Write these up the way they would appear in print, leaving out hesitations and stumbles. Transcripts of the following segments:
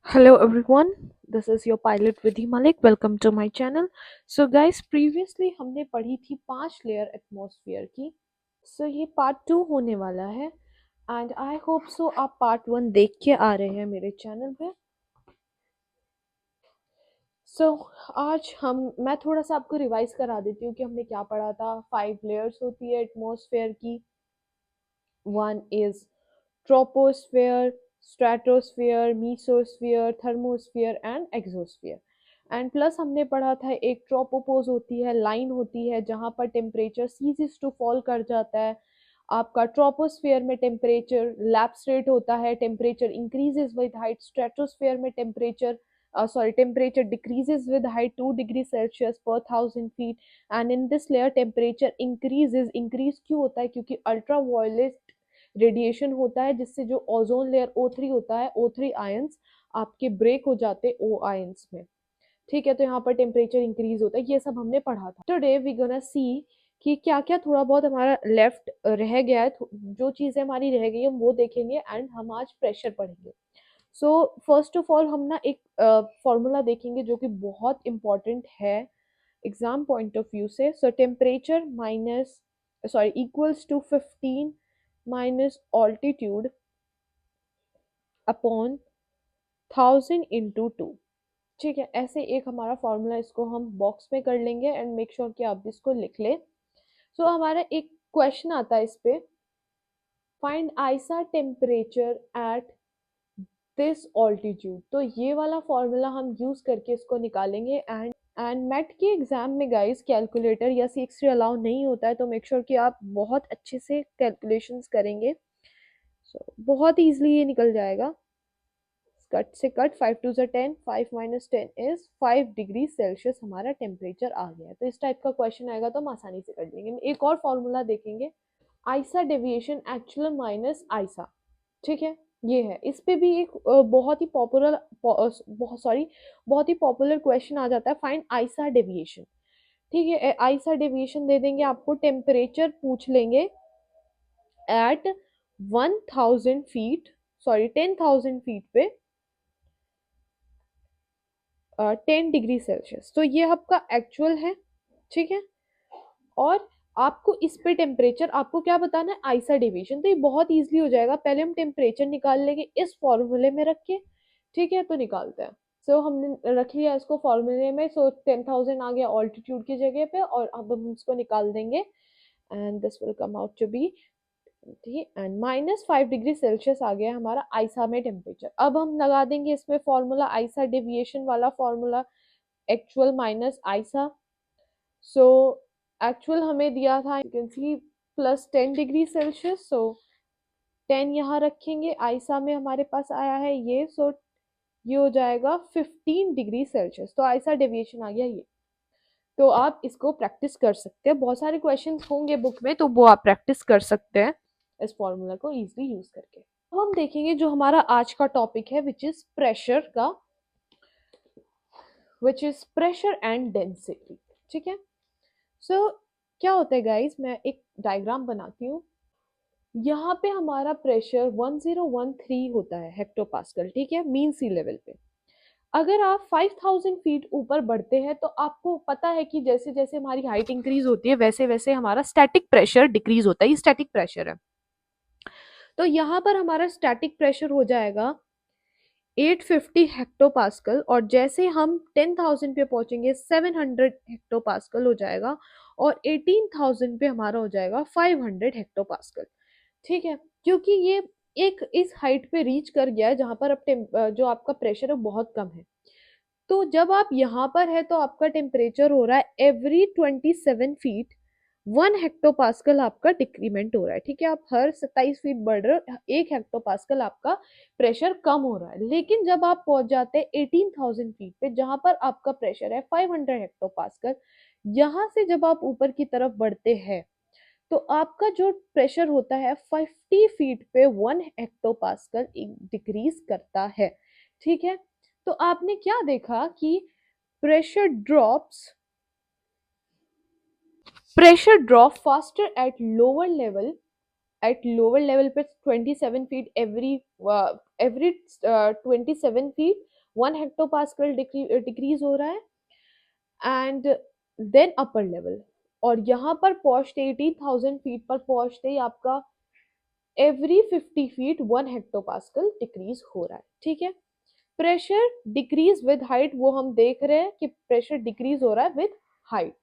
Hello everyone, this is your pilot Vidhi Malik. Welcome to my channel. So guys, previously हमने पढ़ी थी 5 layer atmosphere की. ये part 2 होने वाला है एंड आई होप सो आप पार्ट 1 देख के आ रहे हैं मेरे चैनल पे. आज मैं थोड़ा सा आपको रिवाइज करा देती हूँ कि हमने क्या पढ़ा था. 5 लेयर्स होती है एटमॉस्फेयर की. One is troposphere, stratosphere, mesosphere, thermosphere and exosphere. And plus हमने पढ़ा था एक ट्रोपोपोज होती है, लाइन होती है जहां पर टेम्परेचर सीजेस टू फॉल कर जाता है. आपका ट्रोपोस्फेयर में टेम्परेचर लैप्स रेट होता है, temperature increases with height. Stratosphere में temperature decreases with height 2 degree Celsius per 1000 feet. And in this layer temperature increase क्यों होता है? क्योंकि अल्ट्रा वायलेट रेडिएशन होता है जिससे जो ओजोन लेयर O3 होता है, O3 आयंस आपके ब्रेक हो जाते O आयंस में. ठीक है, तो यहाँ पर टेम्परेचर इंक्रीज होता है. ये सब हमने पढ़ा था. टुडे वी गोना सी कि क्या क्या थोड़ा बहुत हमारा लेफ्ट रह गया है. जो चीजें हमारी रह गई हम वो देखेंगे एंड हम आज प्रेशर पढ़ेंगे. फर्स्ट ऑफ ऑल हम ना एक फॉर्मूला देखेंगे जो कि बहुत इंपॉर्टेंट है एग्जाम पॉइंट ऑफ व्यू से. Temperature minus equals to 15 minus altitude upon 1000 × 2. ठीक है, ऐसे एक हमारा फॉर्मूला, इसको हम बॉक्स में कर लेंगे एंड मेक श्योर कि आप इसको लिख ले. हमारा एक क्वेश्चन आता है इस पे, find ISA temperature at this altitude. तो ये वाला फॉर्मूला हम यूज करके इसको निकालेंगे. एंड मैट के एग्जाम में गाइस कैलकुलेटर या C x3 अलाउ नहीं होता है, तो मेक श्योर कि आप बहुत अच्छे से कैलकुलेशंस करेंगे. बहुत ईजिली ये निकल जाएगा. कट से कट 5 2 10, 5 - 10 इज 5 डिग्री सेल्सियस हमारा टेम्परेचर आ गया है. तो इस टाइप का क्वेश्चन आएगा तो हम आसानी से कर लेंगे. एक और फॉर्मूला देखेंगे, आइसा डेविएशन एक्चुअल माइनस आइसा. ठीक है, ये है. इस पे भी एक बहुत ही पॉपुलर क्वेश्चन आ जाता है, फाइंड आइसा डेविएशन. ठीक है, आइसा डेविएशन दे देंगे आपको, टेम्परेचर पूछ लेंगे एट 10,000 फीट पे 10 डिग्री सेल्सियस. तो ये आपका एक्चुअल है. ठीक है, और आपको इस पे टेम्परेचर आपको क्या बताना है, आइसा डेविएशन. तो ये बहुत इजीली हो जाएगा. पहले हम टेम्परेचर निकाल लेंगे इस फॉर्मूले में रख के. ठीक है, तो निकालते हैं. हमने रख लिया इसको फॉर्मूले में. 10,000 आ गया ऑल्टीट्यूड की जगह पे, और अब हम इसको निकाल देंगे and this will come out to be and -5 degree Celsius आ गया हमारा आइसा में टेम्परेचर. अब हम लगा देंगे इसमें फॉर्मूला, आइसा डेविएशन वाला फॉर्मूला, एक्चुअल माइनस आइसा. सो एक्चुअल हमें दिया था, you can see, +10 degree Celsius. 10 यहाँ रखेंगे, आइसा में हमारे पास आया है ये. ये हो जाएगा 15 डिग्री सेल्सियस. तो आइसा डेविएशन आ गया ये. तो आप इसको प्रैक्टिस कर सकते हैं. बहुत सारे क्वेश्चन होंगे बुक में, तो वो आप प्रैक्टिस कर सकते हैं इस फॉर्मूला को इजीली यूज करके. अब हम देखेंगे जो हमारा आज का टॉपिक है, which is pressure and density. ठीक है, क्या होता है गाइस, मैं एक डायग्राम बनाती हूँ. यहाँ पे हमारा प्रेशर 1013 होता है हेक्टोपास्कल. ठीक है, मीन सी लेवल पे. अगर आप 5000 फीट ऊपर बढ़ते हैं तो आपको पता है कि जैसे जैसे हमारी हाइट इंक्रीज होती है वैसे वैसे हमारा स्टैटिक प्रेशर डिक्रीज होता है. ये स्टैटिक प्रेशर है. तो यहाँ पर हमारा स्टैटिक प्रेशर हो जाएगा 850 हेक्टोपास्कल, और जैसे हम 10,000 पे पहुंचेंगे 700 हेक्टोपास्कल हो जाएगा, और 18,000 पे हमारा हो जाएगा 500 हेक्टोपास्कल. ठीक है, क्योंकि ये एक इस हाइट पे रीच कर गया है जहां पर अब जो आपका प्रेशर है बहुत कम है. तो जब आप यहाँ पर है तो आपका टेम्परेचर हो रहा है एवरी 27 फीट 1 हेक्टोपास्कल आपका डिक्रीमेंट हो रहा है. ठीक है, आप हर 27 फीट बढ़ रहे हो, 1 हेक्टोपास्कल आपका प्रेशर कम हो रहा है. लेकिन जब आप पहुंच जाते हैं 18,000 फीट पे जहां पर आपका प्रेशर है 500 हेक्टोपास्कल, यहाँ से जब आप ऊपर की तरफ बढ़ते हैं तो आपका जो प्रेशर होता है 50 फीट पे 1 हेक्टोपास्कल डिक्रीज करता है. ठीक है, तो आपने क्या देखा कि pressure drops pressure drop faster at lower level पे 27 feet every 27 feet 1 hectopascal decrease हो रहा है, एंड देन अपर लेवल। और यहाँ पर पहुंचते 18,000 फीट पर पहुंचते ही आपका एवरी 50 फीट 1 हेक्टोपास्कल डिक्रीज हो रहा है, ठीक है। प्रेशर डिक्रीज विद हाइट, वो हम देख रहे हैं कि प्रेशर डिक्रीज हो रहा है विद हाइट।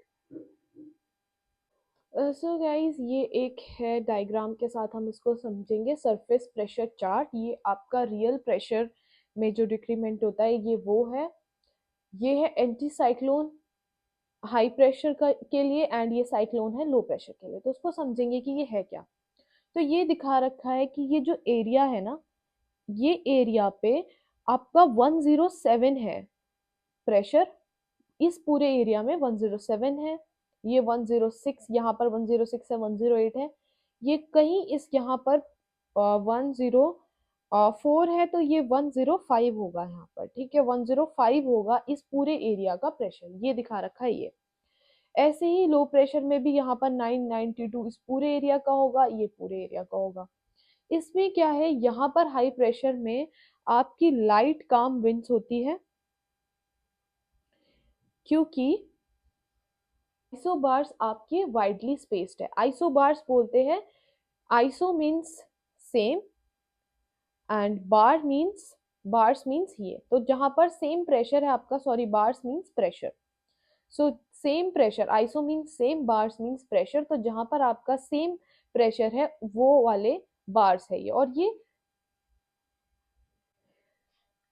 सो गाइज ये एक है डायग्राम के साथ हम इसको समझेंगे। सरफेस प्रेशर चार्ट, ये आपका रियल प्रेशर में जो डिक्रीमेंट होता है ये वो है। ये है एंटी साइक्लोन हाई प्रेशर का के लिए, एंड ये साइक्लोन है लो प्रेशर के लिए। तो उसको समझेंगे कि ये है क्या। तो ये दिखा रखा है कि ये जो एरिया है ना, ये एरिया पे आपका 107 है प्रेशर। इस पूरे एरिया में 107 है। ये 106, यहाँ पर 106 है, 108 है। ये कहीं इस यहाँ पर 104 है, तो ये 105 होगा यहाँ पर, ठीक है। 105 होगा इस पूरे एरिया का प्रेशर, ये दिखा रखा है ये। ऐसे ही लो प्रेशर में भी यहाँ पर 992 इस पूरे एरिया का होगा, ये पूरे एरिया का होगा। इसमें क्या है, यहाँ पर हाई प्रेशर में आपकी लाइट काम विंड्स होती है, क्योंकि आइसोबार्स आपके वाइडली स्पेस्ड है। आइसोबार्स बोलते हैं, iso means same and bars means ये। तो जहां पर सेम प्रेशर है आपका, sorry bars means pressure, so same pressure, iso means same, bars means pressure. तो जहां पर आपका सेम प्रेशर है वो वाले बार्स है ये। और ये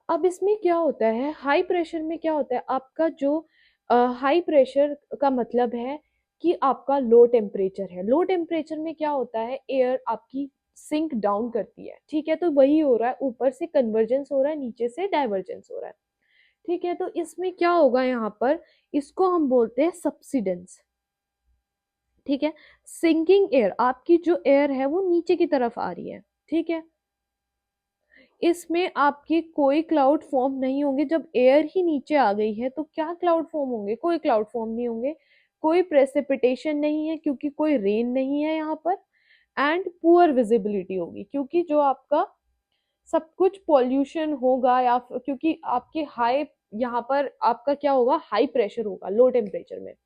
अब इसमें क्या होता है, हाई प्रेशर में क्या होता है आपका जो हाई प्रेशर का मतलब है कि आपका लो टेम्परेचर है। लो टेम्परेचर में क्या होता है, एयर आपकी सिंक डाउन करती है, ठीक है। तो वही हो रहा है, ऊपर से कन्वर्जेंस हो रहा है, नीचे से डाइवर्जेंस हो रहा है, ठीक है। तो इसमें क्या होगा यहाँ पर, इसको हम बोलते हैं सब्सिडेंस, ठीक है। सिंकिंग एयर, आपकी जो एयर है वो नीचे की तरफ आ रही है, ठीक है। इसमें आपके कोई क्लाउड फॉर्म नहीं होंगे। जब एयर ही नीचे आ गई है तो क्या क्लाउड फॉर्म होंगे, कोई क्लाउड फॉर्म नहीं होंगे। कोई प्रेसिपिटेशन नहीं है क्योंकि कोई रेन नहीं है यहाँ पर। एंड पुअर विजिबिलिटी होगी क्योंकि जो आपका सब कुछ पॉल्यूशन होगा, या क्योंकि आपके हाई यहाँ पर आपका क्या होगा, हाई प्रेशर होगा लो टेम्परेचर में।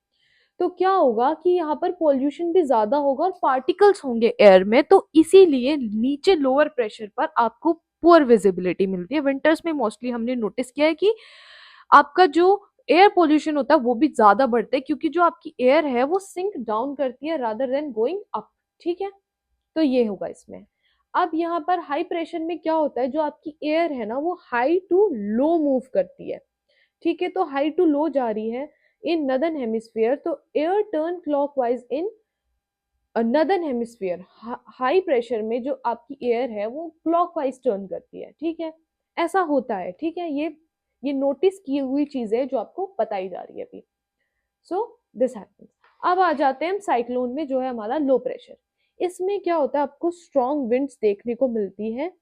तो क्या होगा कि यहाँ पर पॉल्यूशन भी ज्यादा होगा और पार्टिकल्स होंगे एयर में, तो इसीलिए नीचे लोअर प्रेशर पर आपको पुअर विजिबिलिटी मिलती है। विंटर्स में मोस्टली हमने नोटिस किया है कि आपका जो एयर पोल्यूशन होता है वो भी ज्यादा बढ़ता है, क्योंकि जो आपकी एयर है वो सिंक डाउन करती है रादर देन गोइंग अप, ठीक है। तो ये होगा इसमें। अब यहाँ पर हाई प्रेशर में क्या होता है, जो आपकी एयर है ना वो हाई टू लो मूव करती है, ठीक है। तो हाई टू लो जा रही है इन नदर्न हेमिस्फीयर, तो एयर टर्न क्लॉकवाइज इन नदर्न हेमिस्फीयर। हाई प्रेशर में जो आपकी एयर है वो क्लॉकवाइज टर्न करती है, ठीक है। ऐसा होता है, ठीक है। ये नोटिस की हुई चीज है जो आपको बताई जा रही है अभी। So this happens. अब आ जाते हैं हम साइक्लोन में, जो है हमारा लो प्रेशर। इसमें क्या होता है, आपको स्ट्रॉन्ग विंड्स देखने को मिलती है,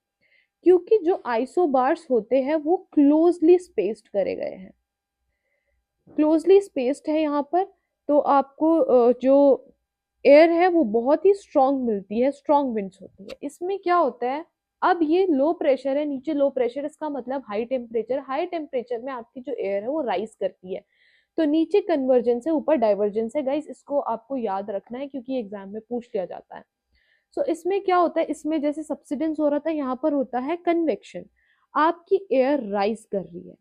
क्योंकि जो आइसोबार्स होते हैं वो क्लोजली स्पेस्ड करे गए हैं, क्लोजली स्पेस्ड है यहाँ पर। तो आपको जो एयर है वो बहुत ही स्ट्रॉन्ग मिलती है, स्ट्रॉन्ग विंड्स होती है। इसमें क्या होता है, अब ये लो प्रेशर है, नीचे लो प्रेशर, इसका मतलब हाई टेम्परेचर। हाई टेम्परेचर में आपकी जो एयर है वो राइज करती है, तो नीचे कन्वर्जेंस है, ऊपर डाइवर्जेंस है। गाइस इसको आपको याद रखना है क्योंकि एग्जाम में पूछ लिया जाता है। सो इसमें क्या होता है, इसमें जैसे सब्सिडेंस हो रहा था, यहाँ पर होता है कन्वेक्शन। आपकी एयर राइज कर रही है।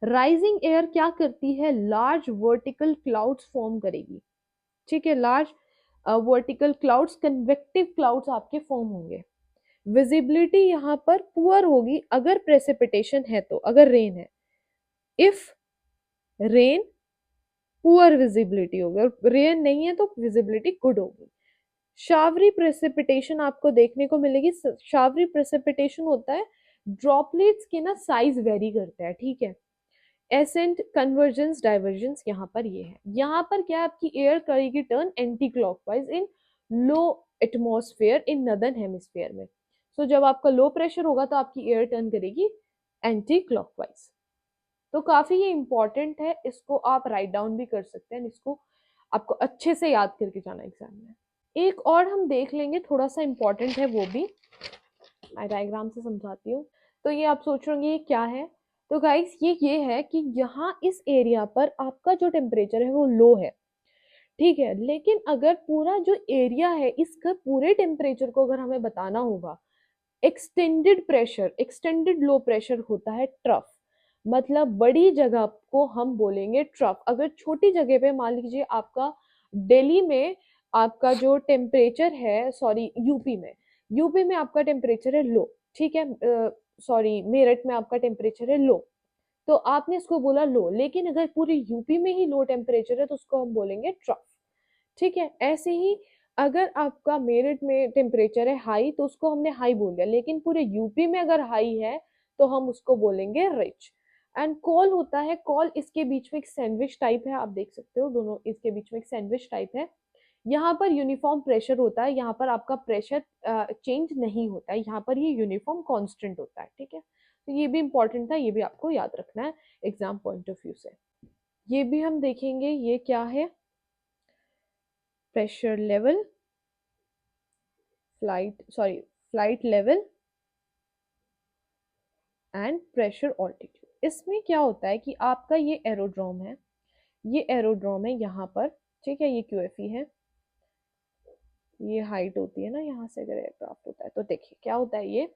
राइजिंग एयर क्या करती है, लार्ज वर्टिकल क्लाउड्स फॉर्म करेगी, ठीक है। Large vertical clouds, convective clouds आपके फॉर्म होंगे। विजिबिलिटी यहाँ पर पुअर होगी अगर प्रेसिपिटेशन है, तो अगर रेन है, इफ रेन पुअर विजिबिलिटी होगी, और रेन नहीं है तो विजिबिलिटी गुड होगी। शावरी प्रेसिपिटेशन आपको देखने को मिलेगी। शावरी प्रेसिपिटेशन होता है, ड्रॉपलेट्स के ना साइज वेरी करता है, ठीक है। एसेंट, कन्वर्जेंस, डाइवर्जेंस, यहाँ पर ये है। यहाँ पर क्या है, आपकी एयर करेगी टर्न एंटी क्लॉकवाइज इन लो एटमॉस्फेयर इन नदर्न हेमिस्फेयर में। सो जब आपका लो प्रेशर होगा तो आपकी एयर टर्न करेगी एंटी क्लॉकवाइज। तो काफी ये इंपॉर्टेंट है, इसको आप राइट डाउन भी कर सकते हैं, इसको आपको अच्छे से याद करके जाना एग्जाम में। एक और हम देख लेंगे, थोड़ा सा इंपॉर्टेंट है वो भी। मैं डायग्राम से समझाती हूँ। तो ये आप सोच रहे होंगे ये क्या है। तो गाइस ये है कि यहाँ इस एरिया पर आपका जो टेम्परेचर है वो लो है, ठीक है। लेकिन अगर पूरा जो एरिया है इसका पूरे टेम्परेचर को अगर हमें बताना होगा, extended pressure, extended low pressure होता है ट्रफ। मतलब बड़ी जगह को हम बोलेंगे ट्रफ। अगर छोटी जगह पे मान लीजिए आपका दिल्ली में आपका जो टेम्परेचर है, सॉरी यूपी में आपका टेम्परेचर है लो, ठीक है। सॉरी मेरठ में आपका टेम्परेचर है लो, तो आपने इसको बोला लो। लेकिन अगर पूरे यूपी में ही लो टेम्परेचर है तो उसको हम बोलेंगे ट्रफ, ठीक है। ऐसे ही अगर आपका मेरठ में टेम्परेचर है हाई तो उसको हमने हाई बोल दिया, लेकिन पूरे यूपी में अगर हाई है तो हम उसको बोलेंगे रिच। एंड कॉल होता है, कॉल इसके बीच में एक सैंडविच टाइप है, आप देख सकते हो दोनों इसके बीच में एक सैंडविच टाइप है। यहाँ पर यूनिफॉर्म प्रेशर होता है, यहाँ पर आपका प्रेशर चेंज नहीं होता है, यहाँ पर ये यूनिफॉर्म कांस्टेंट होता है, ठीक है। तो ये भी इंपॉर्टेंट था, ये भी आपको याद रखना है एग्जाम पॉइंट ऑफ व्यू से। ये भी हम देखेंगे ये क्या है, pressure level, flight level and pressure altitude. इसमें क्या होता है कि आपका ये एरोड्रोम है, ये एरोड्रोम है यहाँ पर, ठीक है। ये क्यूएफई है, ये हाइट होती है ना यहाँ से अगर एयरक्राफ्ट होता है तो। देखिए क्या होता है ये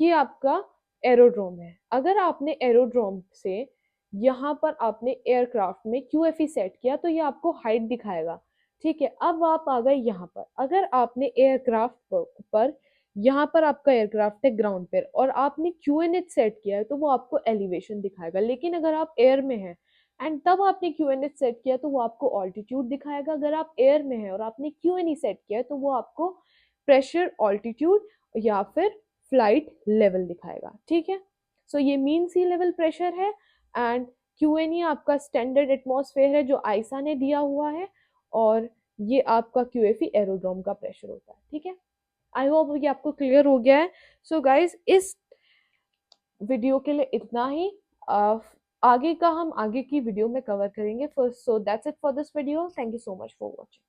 कि आपका एरोड्रोम है। अगर आपने एरोड्रोम से यहाँ पर आपने एयरक्राफ्ट में क्यूएफई सेट किया तो ये आपको हाइट दिखाएगा, ठीक है। अब आप आ गए यहाँ पर, अगर आपने एयरक्राफ्ट पर यहाँ पर आपका एयरक्राफ्ट है ग्राउंड पर और आपने क्यूएनएच सेट किया है तो वो आपको एलिवेशन दिखाएगा। लेकिन अगर आप एयर में हैं एंड तब आपने क्यूएनएच सेट किया तो वो आपको ऑल्टीट्यूड दिखाएगा। अगर आप एयर में हैं और आपने क्यूएनई सेट किया है तो वो आपको प्रेशर ऑल्टीट्यूड या फिर फ्लाइट लेवल दिखाएगा, ठीक है। सो ये मीन सी लेवल प्रेशर है एंड क्यूएनई आपका स्टैंडर्ड एटमॉस्फेयर है जो आईसा ने दिया हुआ है, और ये आपका क्यूएफई एरोड्रोम का प्रेशर होता है, ठीक है। आई होप ये आपको क्लियर हो गया है। सो गाइज इस वीडियो के लिए इतना ही। आगे का हम आगे की वीडियो में कवर करेंगे। First so that's it for this video, thank you so much for watching.